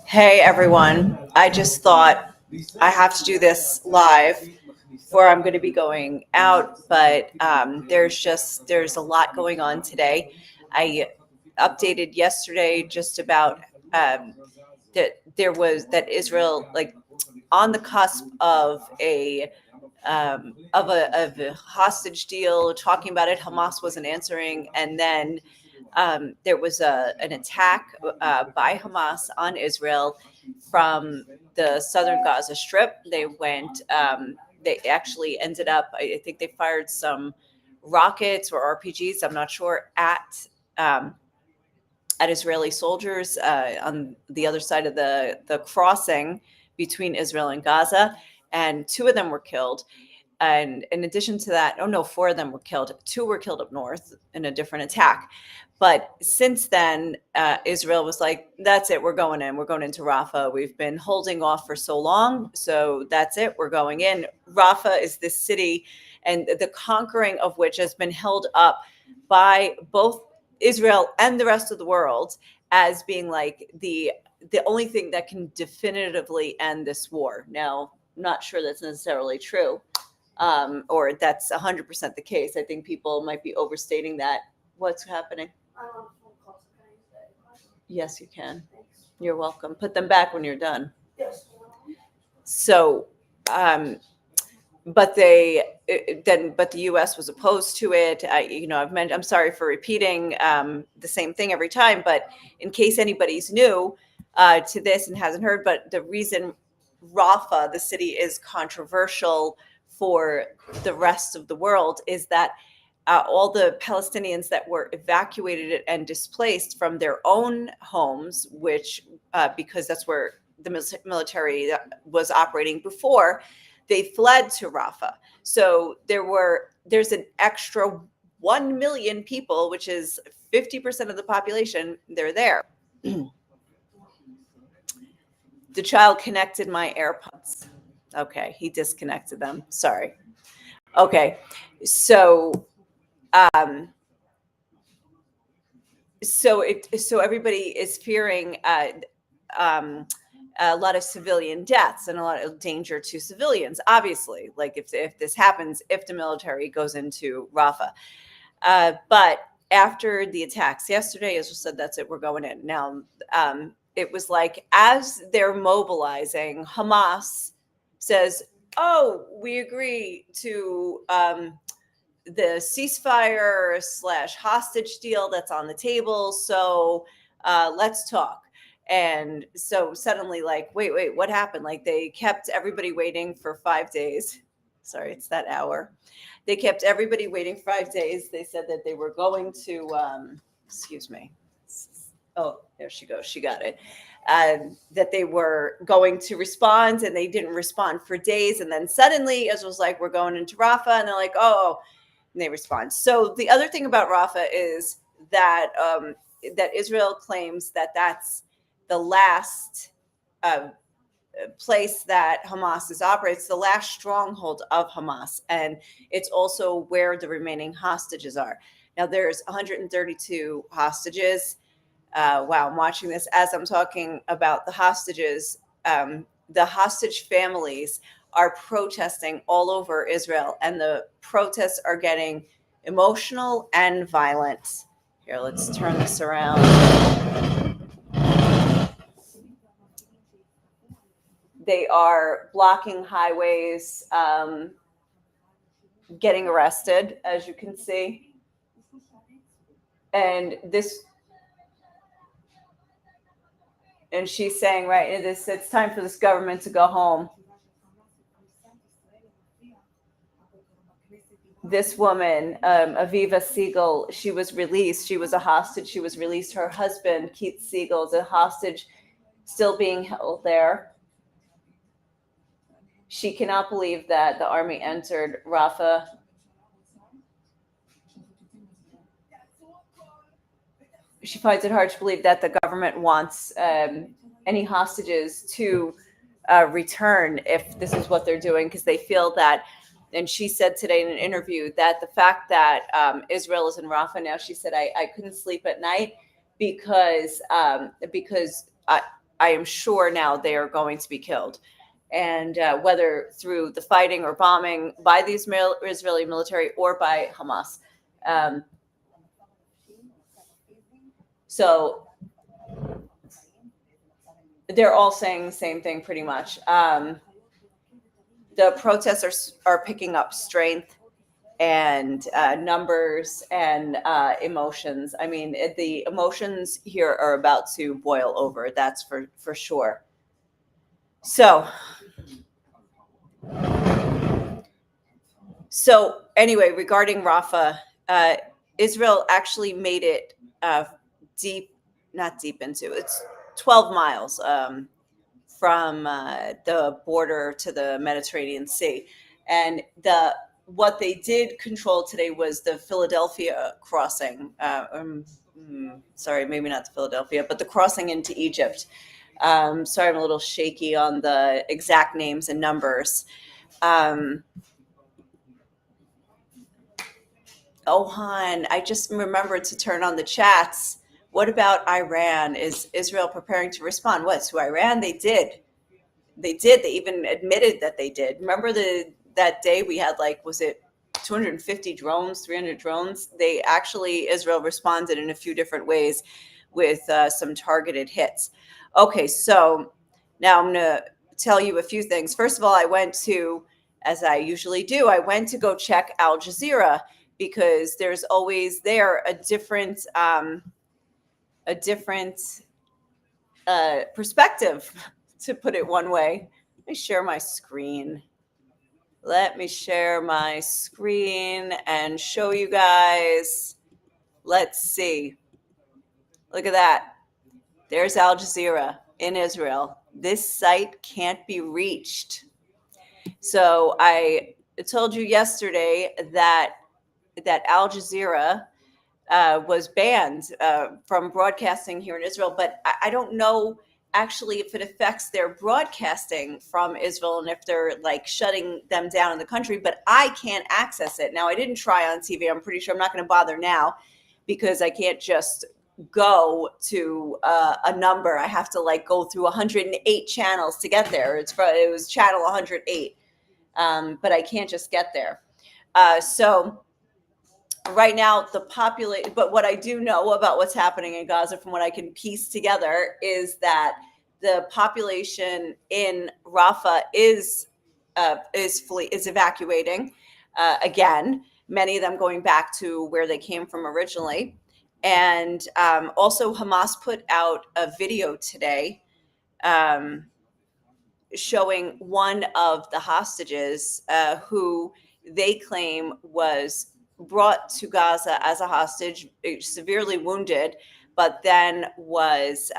Hey everyone, I just thought I have to do this live before I'm going to be going out, but there's a lot going on today. I updated yesterday just about that Israel, like, on the cusp of a hostage deal, talking about it. Hamas wasn't answering, and then there was an attack by Hamas on Israel from the southern Gaza Strip. They actually ended up, I think they fired some rockets or RPGs, I'm not sure, um, at Israeli soldiers on the other side of the crossing between Israel and Gaza. And two of them were killed. And in addition to that, oh no, four of them were killed. Two were killed up north in a different attack. But since then, Israel was like, that's it, we're going in. We're going into Rafah. We've been holding off for so long. So that's it, we're going in. Rafah is this city, and the conquering of which has been held up by both Israel and the rest of the world as being like the only thing that can definitively end this war. Now, not sure that's necessarily true, or that's 100% the case. I think people might be overstating that. What's happening? Yes, you can. You're welcome. Put them back when you're done. So, but but the U.S. was opposed to it. I'm sorry for repeating the same thing every time, but in case anybody's new to this and hasn't heard, but the reason Rafah, the city, is controversial for the rest of the world is that all the Palestinians that were evacuated and displaced from their own homes, which because that's where the military was operating before, they fled to Rafah. So there's an extra 1 million people, which is 50% of the population. They're there. The child connected my AirPods. Okay, he disconnected them. Sorry. Okay, so so everybody is fearing a lot of civilian deaths and a lot of danger to civilians. Obviously, like if this happens, if the military goes into Rafah, but after the attacks yesterday, Israel said, "That's it, we're going in." Now, it was like as they're mobilizing, Hamas says, "Oh, we agree to the ceasefire / hostage deal that's on the table. So let's talk." And so suddenly, like, wait, what happened? Like, they kept everybody waiting for 5 days. Sorry, it's that hour. They kept everybody waiting 5 days. They said that they were going to, excuse me. Oh, there she goes. She got it. That they were going to respond, and they didn't respond for days. And then suddenly, Israel was like, we're going into Rafah. And they're like, oh, and they respond. So the other thing about Rafah is that that Israel claims that that's the last place that Hamas operates, the last stronghold of Hamas, and it's also where the remaining hostages are. Now there's 132 hostages. Wow, I'm watching this as I'm talking about the hostages. The hostage families are protesting all over Israel, and the protests are getting emotional and violent. Here, let's turn this around. They are blocking highways, getting arrested, as you can see. And she's saying, right, it's time for this government to go home. This woman, Aviva Siegel, she was released. She was a hostage. She was released. Her husband, Keith Siegel, is a hostage still being held there. She cannot believe that the army entered Rafah. She finds it hard to believe that the government wants any hostages to return if this is what they're doing, because they feel that, and she said today in an interview that the fact that Israel is in Rafah now, she said, I couldn't sleep at night because I am sure now they are going to be killed. And whether through the fighting or bombing by the Israeli military or by Hamas. Um, so they're all saying the same thing pretty much. The protests are picking up strength and numbers and emotions. I mean, the emotions here are about to boil over. That's for sure. So anyway, regarding Rafah, Israel actually made it not deep into it's 12 miles from the border to the Mediterranean Sea, and what they did control today was the Philadelphia crossing. Sorry, maybe not the Philadelphia, but the crossing into Egypt. Sorry, I'm a little shaky on the exact names and numbers. Han, I just remembered to turn on the chats. What about Iran? Is Israel preparing to respond? What, to Iran? They did. They did. They even admitted that they did. Remember that day we had, like, was it 250 drones, 300 drones? They actually, Israel responded in a few different ways with some targeted hits. Okay, so now I'm going to tell you a few things. First of all, I went to, as I usually do, I went to go check Al Jazeera because there's always there a different perspective, to put it one way. Let me share my screen. Let me share my screen and show you guys. Let's see. Look at that. There's Al Jazeera in Israel. This site can't be reached. So I told you yesterday that Al Jazeera was banned from broadcasting here in Israel, but I don't know actually if it affects their broadcasting from Israel and if they're like shutting them down in the country, but I can't access it. Now, I didn't try on TV. I'm pretty sure I'm not going to bother now because I can't just go to a number. I have to like go through 108 channels to get there. It was channel 108, but I can't just get there. So right now but what I do know about what's happening in Gaza, from what I can piece together, is that the population in Rafah is evacuating again. Many of them going back to where they came from originally, and also Hamas put out a video today showing one of the hostages who they claim was brought to Gaza as a hostage, severely wounded, but then was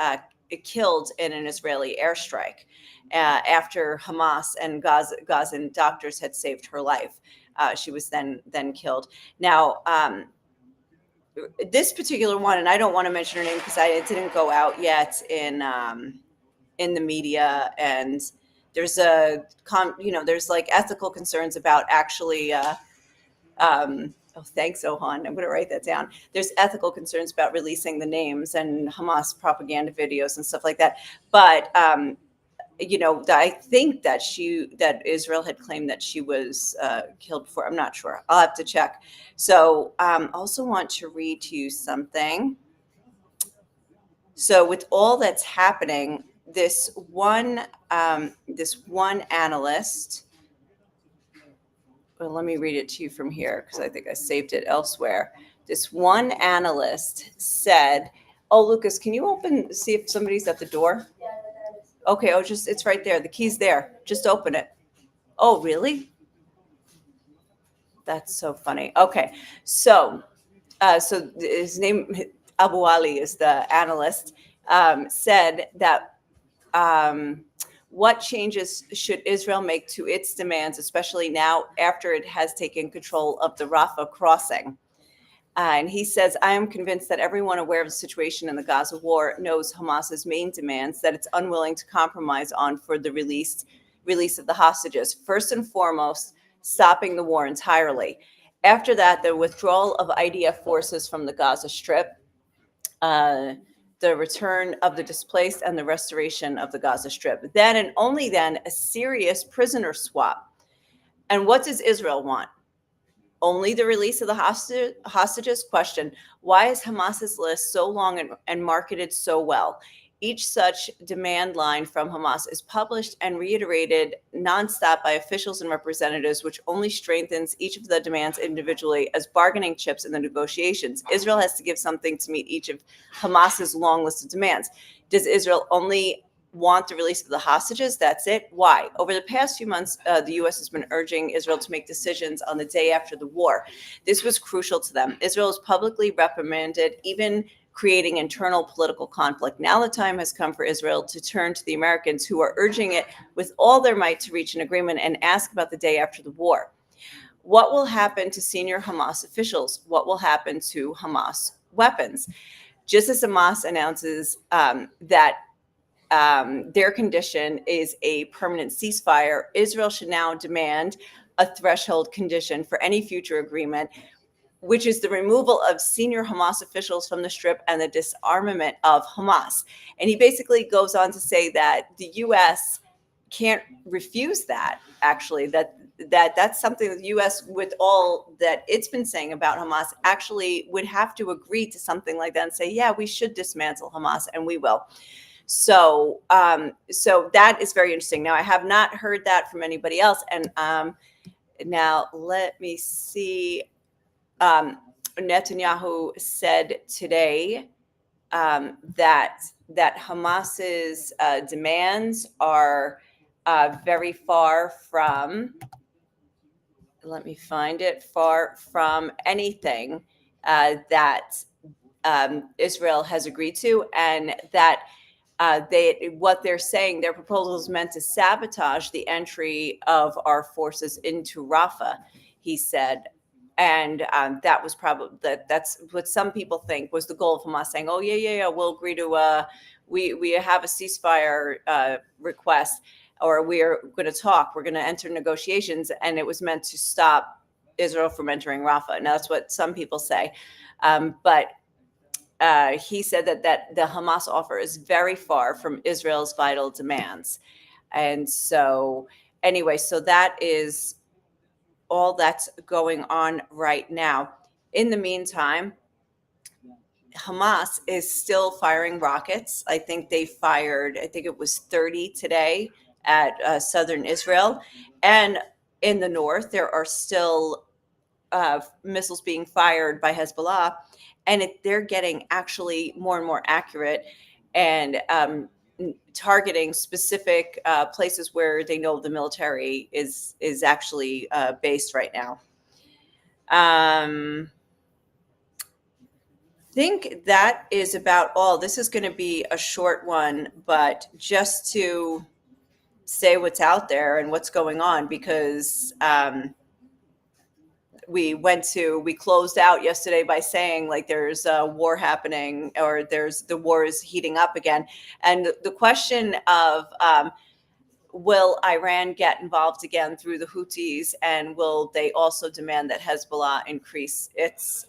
killed in an Israeli airstrike after Hamas and Gazan doctors had saved her life. She was then killed. Now, this particular one, and I don't want to mention her name because it didn't go out yet in the media, and there's there's like ethical concerns about actually thanks, Ohan. I'm going to write that down. There's ethical concerns about releasing the names and Hamas propaganda videos and stuff like that. But I think that Israel had claimed that she was killed before. I'm not sure. I'll have to check. So also want to read to you something. So with all that's happening, this one analyst. Well, let me read it to you from here because I think I saved it elsewhere. This one analyst said, "Oh, Lucas, can you see if somebody's at the door?" Okay. Oh, it's right there. The key's there. Just open it. Oh, really? That's so funny. Okay. So his name, Abu Ali, is the analyst, said that what changes should Israel make to its demands, especially now after it has taken control of the Rafah crossing? And he says, I am convinced that everyone aware of the situation in the Gaza war knows Hamas's main demands that it's unwilling to compromise on for the release of the hostages. First and foremost, stopping the war entirely. After that, the withdrawal of IDF forces from the Gaza Strip, the return of the displaced and the restoration of the Gaza Strip. Then and only then a serious prisoner swap. And what does Israel want? Only the release of the hostages? Question: why is Hamas's list so long and marketed so well? Each such demand line from Hamas is published and reiterated nonstop by officials and representatives, which only strengthens each of the demands individually as bargaining chips in the negotiations. Israel has to give something to meet each of Hamas's long list of demands. Does Israel only want the release of the hostages? That's it. Why? Over the past few months, the U.S. has been urging Israel to make decisions on the day after the war. This was crucial to them. Israel has publicly reprimanded even creating internal political conflict. Now the time has come for Israel to turn to the Americans, who are urging it with all their might to reach an agreement and ask about the day after the war. What will happen to senior Hamas officials? What will happen to Hamas weapons? Just as Hamas announces that their condition is a permanent ceasefire, Israel should now demand a threshold condition for any future agreement, which is the removal of senior Hamas officials from the Strip and the disarmament of Hamas. And he basically goes on to say that the U.S. can't refuse that, actually, that's something that the U.S., with all that it's been saying about Hamas, actually would have to agree to something like that and say, yeah, we should dismantle Hamas, and we will. So that is very interesting. Now, I have not heard that from anybody else. And now let me see. Netanyahu said today that Hamas's demands are very far from, let me find it, far from anything that Israel has agreed to, and that what they're saying, their proposal is meant to sabotage the entry of our forces into Rafah, he said. And that was probably that's what some people think was the goal of Hamas, saying, "Oh yeah, we'll agree to we have a ceasefire request, or we're going to talk, we're going to enter negotiations," and it was meant to stop Israel from entering Rafah. Now that's what some people say, but he said that the Hamas offer is very far from Israel's vital demands. And so anyway, so that is all that's going on right now. In the meantime, Hamas is still firing rockets. I think it was 30 today at southern Israel. And in the north, there are still missiles being fired by Hezbollah, and they're getting actually more and more accurate and targeting specific places where they know the military is actually based right now. Think that is about all. This is going to be a short one, but just to say what's out there and what's going on, because we closed out yesterday by saying, like, there's a war happening, or the war is heating up again. And the question of will Iran get involved again through the Houthis, and will they also demand that Hezbollah increase its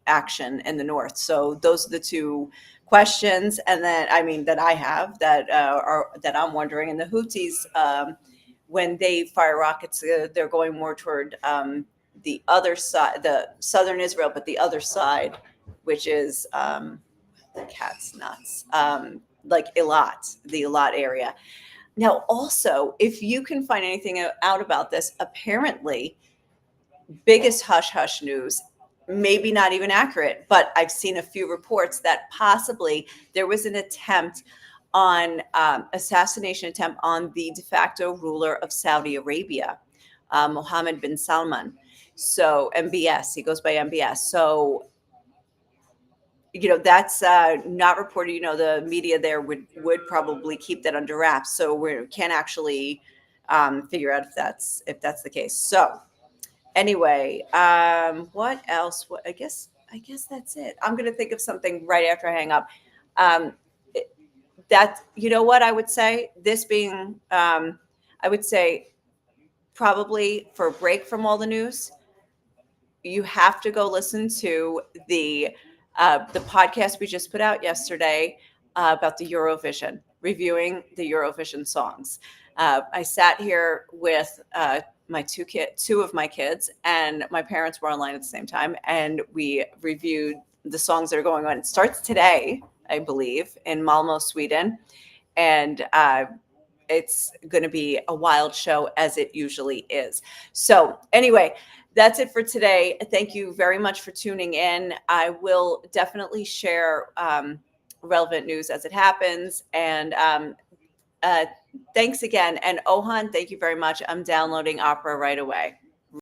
action in the north? So those are the two questions, and then that I have that I'm wondering. And the Houthis, when they fire rockets, they're going more toward the other side, the southern Israel, but the other side, which is the cat's nuts, like Eilat, the Eilat area. Now, also, if you can find anything out about this, apparently, biggest hush hush news, maybe not even accurate, but I've seen a few reports that possibly there was an assassination attempt on the de facto ruler of Saudi Arabia, Mohammed bin Salman. So MBS, he goes by MBS. So, that's not reported. The media there would probably keep that under wraps. So we can't actually figure out if that's the case. So anyway, what else? I guess that's it. I'm going to think of something right after I hang up. What I would say, this being, I would say probably for a break from all the news, you have to go listen to the The podcast we just put out yesterday about the Eurovision, reviewing the Eurovision songs. I sat here with my two of my kids, and my parents were online at the same time, and we reviewed the songs that are going on. It starts today, I believe, in Malmo, Sweden, and it's going to be a wild show, as it usually is. So anyway, that's it for today. Thank you very much for tuning in. I will definitely share relevant news as it happens. And thanks again. And Ohan, thank you very much. I'm downloading Opera right away.